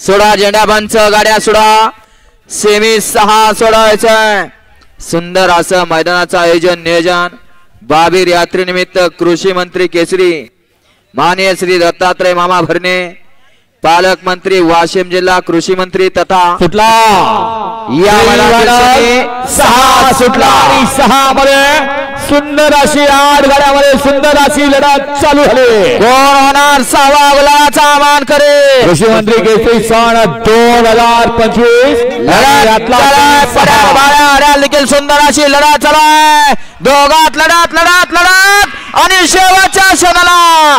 सोडा झेंडा पंच गाड्या सोडा सेमी 6 सोडायचं सुंदर असं मैदानाचं आयोजन नियोजन बाबीर यात्रेनिमित्त कृषी मंत्री केसरी माननीय श्री दत्तात्रय मामा भरणे पालक मंत्री वाशिम जिल्हा कृषी मंत्री तथा सुटला या सहा सुटला आणि 6 मध्ये सुंदर अशी 8 गाड्यामध्ये सुंदर अशी लढत चालू झाली। कोण होणार 6वा गुलाबाचा मान करे कृषी मंत्री केसरी सन 2025 देखील सुंदर अशी लढत चालू दोघात लढत लढत लढत आणि शेवटच्या क्षणाला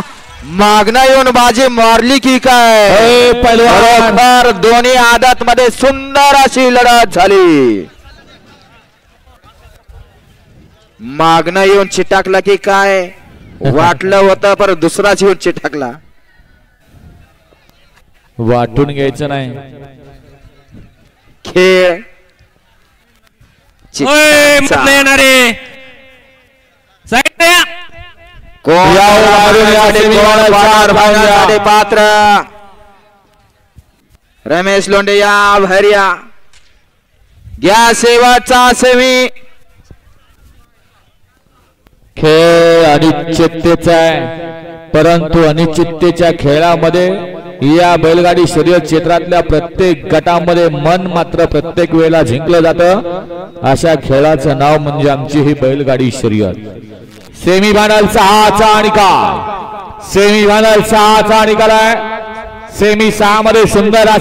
मागणं येऊन बाजी मारली की काय बरोबर दोन्ही आदत मध्ये सुंदर अशी लढत झाली। मागणं येऊन चिटाकला की काय वाटलं होतं पर दुसराच येऊन चिटाकला वाटून घ्यायचं नाही खेळ येणारे पात्र रमेश लोंढे या भैर्या घ्या शेवटचा सेमी खेळ अनिश्चिततेचा आहे परंतु अनिश्चिततेच्या खेळामध्ये या बैलगाडी शर्यत क्षेत्रातल्या प्रत्येक गटामध्ये मन मात्र प्रत्येक वेळेला जिंकलं जातं अशा खेळाचं नाव म्हणजे आमची ही बैलगाडी शर्यत। सेमीफायनल 6चा निकाल सेमीफायनल 6चा निकाल आहे। सेमी 6 मध्ये सुंदर अशी